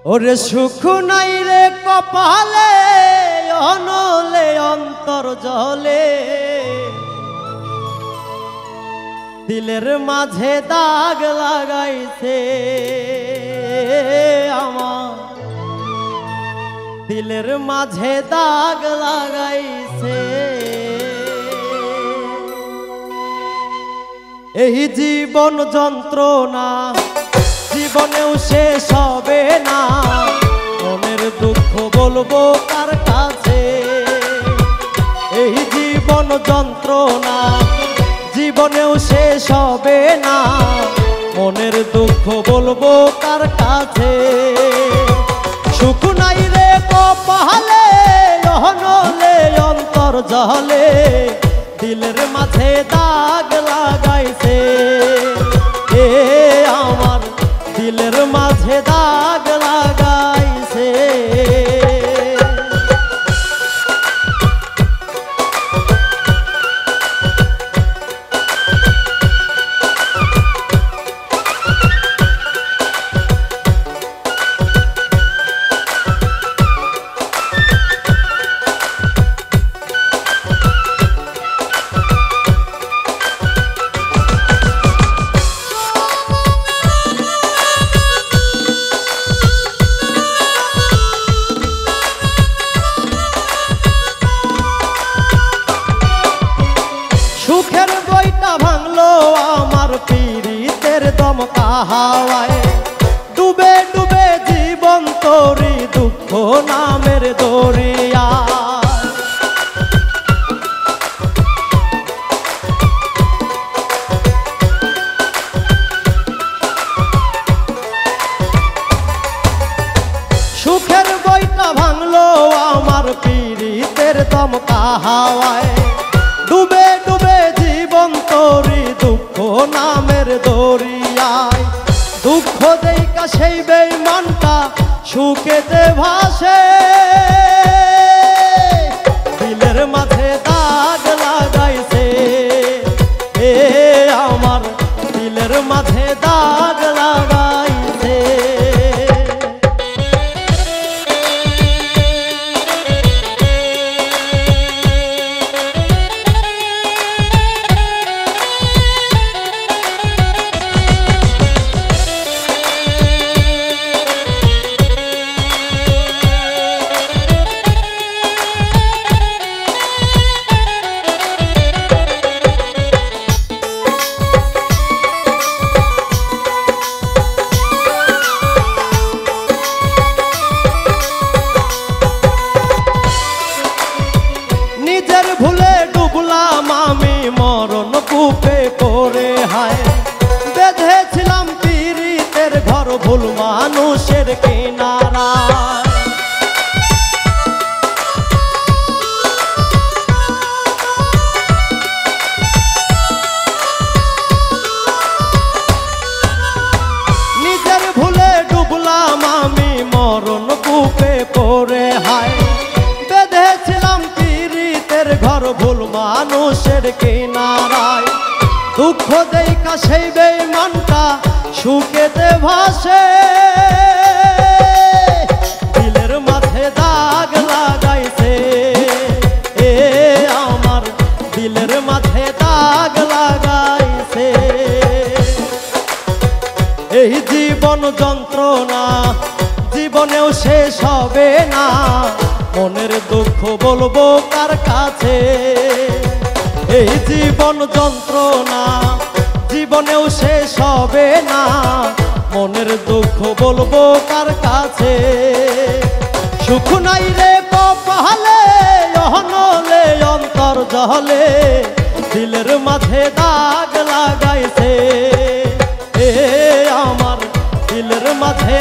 ওরে সুখ নাই রে কপালে অনলে অন্তর জলে দিলের মাঝে দাগ লাগাইছে আমার দিলের মাঝে দাগ লাগাইছে এই জীবন যন্ত্রণা জীবনেও শেষ হবে না মনের দুঃখ বলবো কার কাছে এই জীবন যন্ত্রণা জীবনেও শেষ হবে না মনের দুঃখ বলবো কার কাছে সুখ নাই রে কপালে অনলে অন্তর জলে দিলের মাঝে দাগ লাগাইছে এ আমার দিলের মাঝে দাগ লাগাইছে সুখের বইটা ভাঙলো আমার পীড়িতের দমকা হাওয়ায় ডুবে ডুবে জীবন তোরি দুঃখ নামের দরিয়া সুখের বইটা ভাঙলো আমার পীড়িতের দমকা হাওয়ায় ডুবে ডুবে জীবন তোরি দুঃখ নামের দরিয়ায় দুঃখ দেইকা সেই বেঈমানটা সুখেতে ভাসে দিলের মাঝে দাগ লাগাইছে এ আমার দিলের মাঝে দাগ লাগাইছে ভুলে ডুবলাম আমি মরণ কূপে পড়ে হায় বেঁধেছিলাম পীড়িতের ঘর ভুল মানুষের কিনারা নিজের ভুলে ডুবলাম আমি মরণ কূপে পড়ে হায় বেঁধেছিলাম ঘর ভুল মানুষের কিনারায় দুঃখ দেইকা সেই বেঈমানটা সুখেতে ভাসে দিলের মাঝে দাগ লাগাইছে এ আমার দিলের মাঝে দাগ লাগাইছে এই জীবন যন্ত্রণা জীবনেও শেষ হবে না মনের দুঃখ বলবো কার কাছে এই জীবন যন্ত্রণা জীবনেও শেষ হবে না মনের দুঃখ বলবো কার কাছে সুখ নাই রে কপালে অনলে অন্তর জলে দিলের মাঝে দাগ লাগাইছে এ আমার দিলের মাঝে